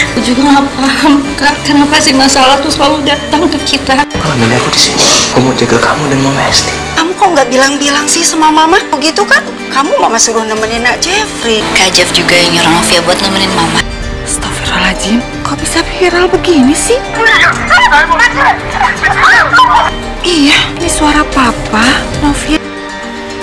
Aku juga nggak paham, Kak. Kenapa sih masalah tuh selalu datang ke kita? Kalau milih aku di sini, aku mau jaga kamu dan Mama Esti. Kamu kok nggak bilang-bilang sih sama Mama? Begitu kan? Kamu Mama suruh nemenin Nak Jeffrey. Kak Jeff juga yang nyuruh Novia buat nemenin Mama. Astagfirullahaladzim, kok bisa viral begini sih? Iya, ini suara Papa, Novia.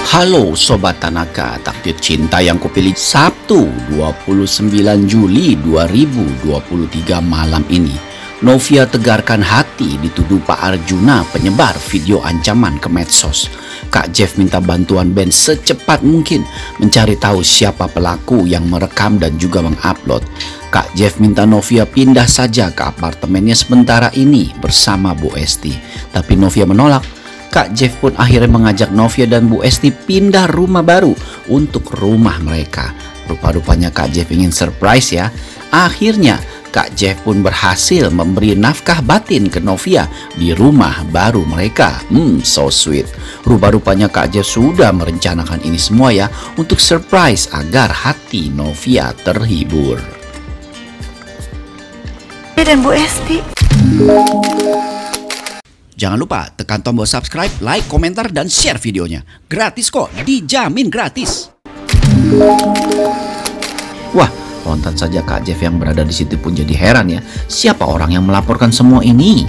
Halo Sobat Tanaka, takdir cinta yang kupilih Sabtu 29 Juli 2023 malam ini. Novia tegarkan hati dituduh Pak Arjuna penyebar video ancaman ke medsos. Kak Jeff minta bantuan band secepat mungkin mencari tahu siapa pelaku yang merekam dan juga mengupload. Kak Jeff minta Novia pindah saja ke apartemennya sementara ini bersama Bu Esti. Tapi Novia menolak. Kak Jeff pun akhirnya mengajak Novia dan Bu Esti pindah rumah baru untuk rumah mereka. Rupa-rupanya Kak Jeff ingin surprise ya. Akhirnya Kak Jeff pun berhasil memberi nafkah batin ke Novia di rumah baru mereka. So sweet. Rupa-rupanya Kak Jeff sudah merencanakan ini semua ya untuk surprise agar hati Novia terhibur. Dan Bu Esti. Jangan lupa tekan tombol subscribe, like, komentar, dan share videonya. Gratis kok, dijamin gratis. Wah, spontan saja Kak Jeff yang berada di situ pun jadi heran ya. Siapa orang yang melaporkan semua ini?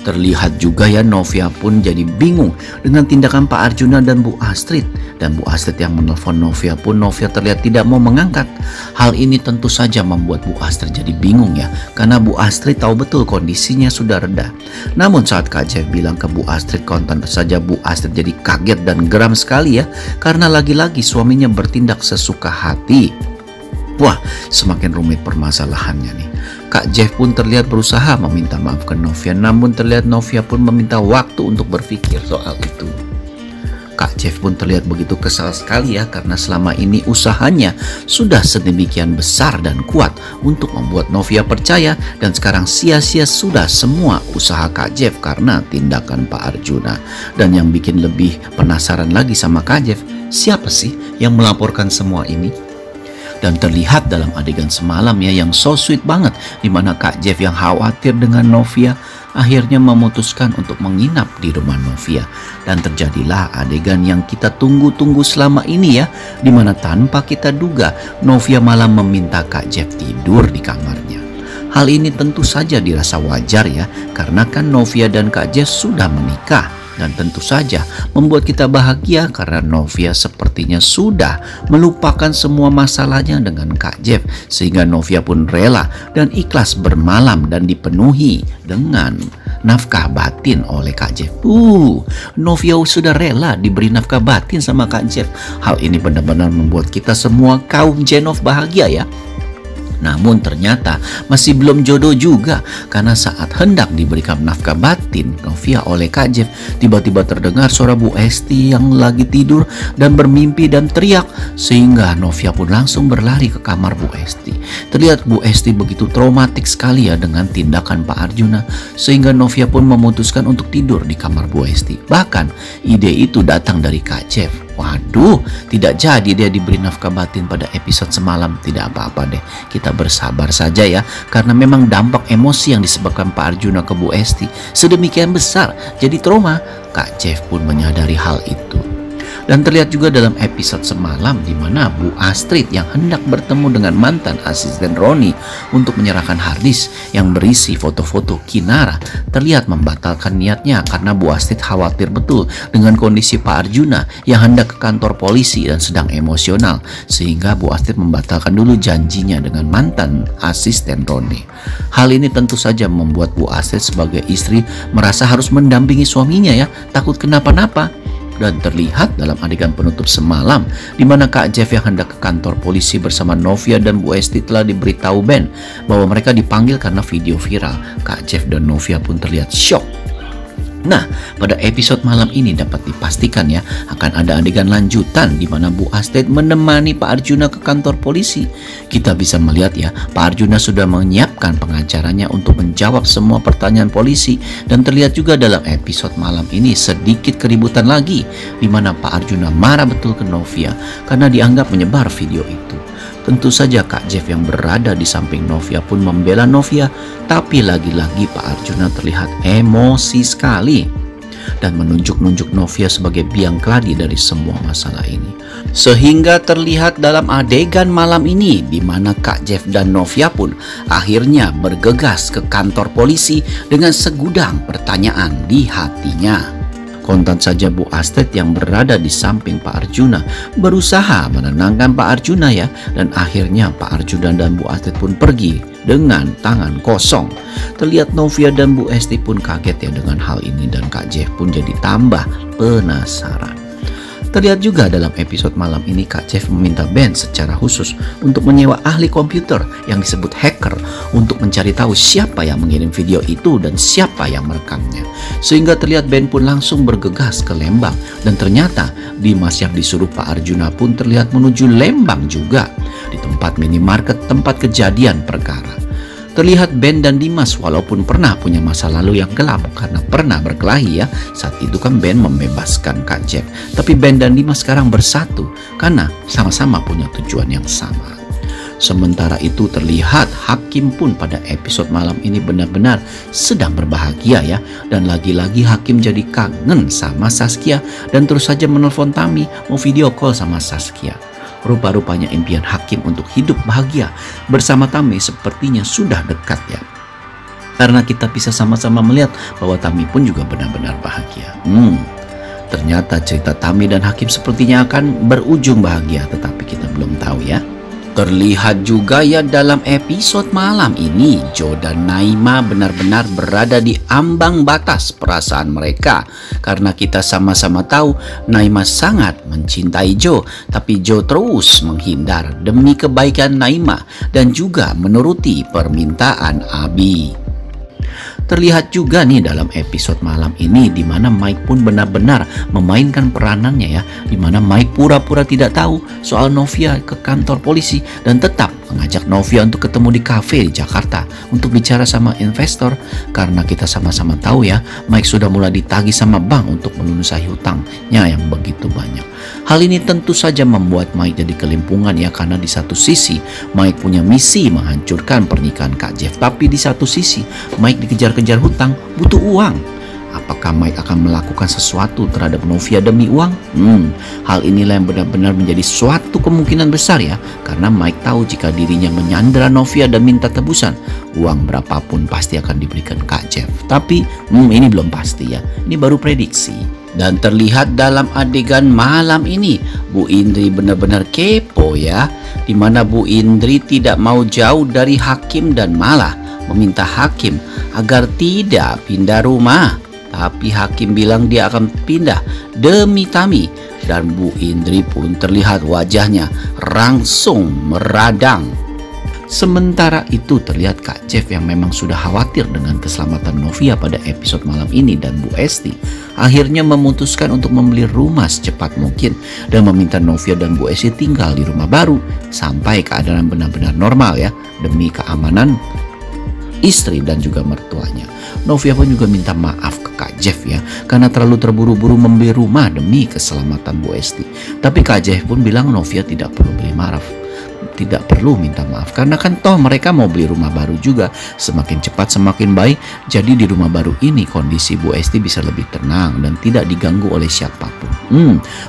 Terlihat juga ya Novia pun jadi bingung dengan tindakan Pak Arjuna dan Bu Astrid. Dan Bu Astrid yang menelpon Novia pun Novia terlihat tidak mau mengangkat. Hal ini tentu saja membuat Bu Astrid jadi bingung ya. Karena Bu Astrid tahu betul kondisinya sudah reda. Namun saat Kak Jeff bilang ke Bu Astrid konten saja Bu Astrid jadi kaget dan geram sekali ya. Karena lagi-lagi suaminya bertindak sesuka hati. Wah, semakin rumit permasalahannya nih. Kak Jeff pun terlihat berusaha meminta maaf ke Novia, namun terlihat Novia pun meminta waktu untuk berpikir soal itu. Kak Jeff pun terlihat begitu kesal sekali ya, karena selama ini usahanya sudah sedemikian besar dan kuat untuk membuat Novia percaya, dan sekarang sia-sia sudah semua usaha Kak Jeff karena tindakan Pak Arjuna. Dan yang bikin lebih penasaran lagi sama Kak Jeff, siapa sih yang melaporkan semua ini? Dan terlihat dalam adegan semalam ya yang so sweet banget, dimana Kak Jeff yang khawatir dengan Novia akhirnya memutuskan untuk menginap di rumah Novia. Dan terjadilah adegan yang kita tunggu-tunggu selama ini ya, dimana tanpa kita duga Novia malah meminta Kak Jeff tidur di kamarnya. Hal ini tentu saja dirasa wajar ya, karena kan Novia dan Kak Jeff sudah menikah. Dan tentu saja membuat kita bahagia karena Novia sepertinya sudah melupakan semua masalahnya dengan Kak Jeff. Sehingga Novia pun rela dan ikhlas bermalam dan dipenuhi dengan nafkah batin oleh Kak Jeff. Novia sudah rela diberi nafkah batin sama Kak Jeff. Hal ini benar-benar membuat kita semua kaum Jenov bahagia ya. Namun ternyata masih belum jodoh juga, karena saat hendak diberikan nafkah batin Novia oleh Kak Jeff, tiba-tiba terdengar suara Bu Esti yang lagi tidur dan bermimpi dan teriak, sehingga Novia pun langsung berlari ke kamar Bu Esti. Terlihat Bu Esti begitu traumatik sekali ya dengan tindakan Pak Arjuna, sehingga Novia pun memutuskan untuk tidur di kamar Bu Esti. Bahkan ide itu datang dari Kak Jeff. Waduh, tidak jadi dia diberi nafkah batin pada episode semalam. Tidak apa-apa deh, kita bersabar saja ya, karena memang dampak emosi yang disebabkan Pak Arjuna ke Bu Esti sedemikian besar, jadi trauma. Kak Jeff pun menyadari hal itu. Dan terlihat juga dalam episode semalam di mana Bu Astrid yang hendak bertemu dengan mantan asisten Roni untuk menyerahkan harddisk yang berisi foto-foto Kinara, terlihat membatalkan niatnya karena Bu Astrid khawatir betul dengan kondisi Pak Arjuna yang hendak ke kantor polisi dan sedang emosional, sehingga Bu Astrid membatalkan dulu janjinya dengan mantan asisten Roni. Hal ini tentu saja membuat Bu Astrid sebagai istri merasa harus mendampingi suaminya ya, takut kenapa-napa. Dan terlihat dalam adegan penutup semalam di mana Kak Jeff yang hendak ke kantor polisi bersama Novia dan Bu Esti telah diberitahu Ben bahwa mereka dipanggil karena video viral. Kak Jeff dan Novia pun terlihat shock. Nah, pada episode malam ini dapat dipastikan ya akan ada adegan lanjutan di mana Bu Astrid menemani Pak Arjuna ke kantor polisi. Kita bisa melihat ya, Pak Arjuna sudah menyiapkan pengacaranya untuk menjawab semua pertanyaan polisi, dan terlihat juga dalam episode malam ini sedikit keributan lagi di mana Pak Arjuna marah betul ke Novia karena dianggap menyebar video itu. Tentu saja Kak Jeff yang berada di samping Novia pun membela Novia, tapi lagi-lagi Pak Arjuna terlihat emosi sekali dan menunjuk-nunjuk Novia sebagai biang keladi dari semua masalah ini. Sehingga terlihat dalam adegan malam ini di mana Kak Jeff dan Novia pun akhirnya bergegas ke kantor polisi dengan segudang pertanyaan di hatinya. Kontan saja Bu Astrid yang berada di samping Pak Arjuna berusaha menenangkan Pak Arjuna ya, dan akhirnya Pak Arjuna dan Bu Astrid pun pergi dengan tangan kosong. Terlihat Novia dan Bu Esti pun kaget ya dengan hal ini, dan Kak Jeff pun jadi tambah penasaran. Terlihat juga dalam episode malam ini Kak Jeff meminta Ben secara khusus untuk menyewa ahli komputer yang disebut hacker untuk mencari tahu siapa yang mengirim video itu dan siapa yang merekamnya. Sehingga terlihat Ben pun langsung bergegas ke Lembang, dan ternyata Dimas yang disuruh Pak Arjuna pun terlihat menuju Lembang juga di tempat minimarket tempat kejadian perkara. Terlihat Ben dan Dimas walaupun pernah punya masa lalu yang gelap karena pernah berkelahi ya. Saat itu kan Ben membebaskan Kak Jeff, tapi Ben dan Dimas sekarang bersatu karena sama-sama punya tujuan yang sama. Sementara itu terlihat Hakim pun pada episode malam ini benar-benar sedang berbahagia ya. Dan lagi-lagi Hakim jadi kangen sama Saskia dan terus saja menelpon Tami mau video call sama Saskia. Rupa-rupanya impian Hakim untuk hidup bahagia bersama Tami sepertinya sudah dekat ya. Karena kita bisa sama-sama melihat bahwa Tami pun juga benar-benar bahagia. Ternyata cerita Tami dan Hakim sepertinya akan berujung bahagia, tetapi kita belum tahu ya. Terlihat juga ya dalam episode malam ini Jo dan Naima benar-benar berada di ambang batas perasaan mereka. Karena kita sama-sama tahu Naima sangat mencintai Jo, tapi Jo terus menghindar demi kebaikan Naima dan juga menuruti permintaan Abi. Terlihat juga nih dalam episode malam ini di mana Mike pun benar-benar memainkan peranannya ya, di mana Mike pura-pura tidak tahu soal Novia ke kantor polisi dan tetap mengajak Novia untuk ketemu di kafe di Jakarta untuk bicara sama investor. Karena kita sama-sama tahu ya, Mike sudah mulai ditagih sama bank untuk melunasi hutangnya yang begitu banyak. Hal ini tentu saja membuat Mike jadi kelimpungan ya, karena di satu sisi Mike punya misi menghancurkan pernikahan Kak Jeff, tapi di satu sisi Mike dikejar-kejar hutang, butuh uang. Apakah Mike akan melakukan sesuatu terhadap Novia demi uang? Hal inilah yang benar-benar menjadi suatu kemungkinan besar ya, karena Mike tahu jika dirinya menyandera Novia dan minta tebusan, uang berapapun pasti akan diberikan Kak Jeff. Tapi ini belum pasti ya, ini baru prediksi. Dan terlihat dalam adegan malam ini Bu Indri benar-benar kepo ya, dimana Bu Indri tidak mau jauh dari Hakim dan malah meminta Hakim agar tidak pindah rumah. Tapi Hakim bilang dia akan pindah demi Tami, dan Bu Indri pun terlihat wajahnya langsung meradang. Sementara itu terlihat Kak Jeff yang memang sudah khawatir dengan keselamatan Novia pada episode malam ini dan Bu Esti akhirnya memutuskan untuk membeli rumah secepat mungkin dan meminta Novia dan Bu Esti tinggal di rumah baru sampai keadaan benar-benar normal ya, demi keamanan istri dan juga mertuanya. Novia pun juga minta maaf ke Kak Jeff ya, karena terlalu terburu-buru membeli rumah demi keselamatan Bu Esti. Tapi Kak Jeff pun bilang Novia tidak perlu beli maaf, tidak perlu minta maaf, karena kan toh mereka mau beli rumah baru juga. Semakin cepat semakin baik. Jadi di rumah baru ini kondisi Bu Esti bisa lebih tenang dan tidak diganggu oleh siapapun.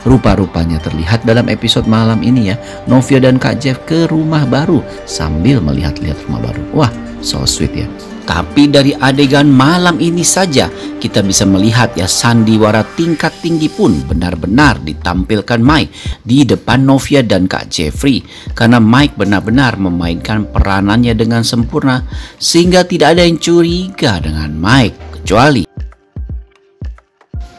Rupa-rupanya terlihat dalam episode malam ini ya, Novia dan Kak Jeff ke rumah baru sambil melihat-lihat rumah baru. Wah, so sweet ya. Tapi dari adegan malam ini saja kita bisa melihat ya, sandiwara tingkat tinggi pun benar-benar ditampilkan Mike di depan Novia dan Kak Jeffrey. Karena Mike benar-benar memainkan peranannya dengan sempurna sehingga tidak ada yang curiga dengan Mike, kecuali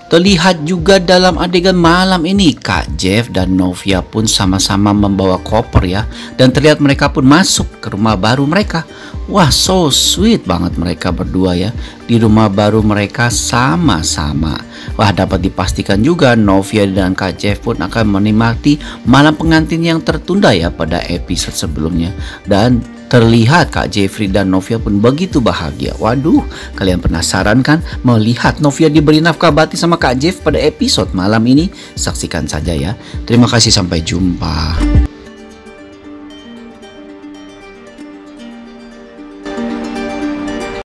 terlihat juga dalam adegan malam ini Kak Jeff dan Novia pun sama-sama membawa koper ya, dan terlihat mereka pun masuk ke rumah baru mereka. Wah, so sweet banget mereka berdua ya di rumah baru mereka sama-sama. Wah, dapat dipastikan juga Novia dan Kak Jeff pun akan menikmati malam pengantin yang tertunda ya pada episode sebelumnya. Dan terlihat Kak Jeffrey dan Novia pun begitu bahagia. Waduh, kalian penasaran kan melihat Novia diberi nafkah batin sama Kak Jeff pada episode malam ini? Saksikan saja ya. Terima kasih, sampai jumpa.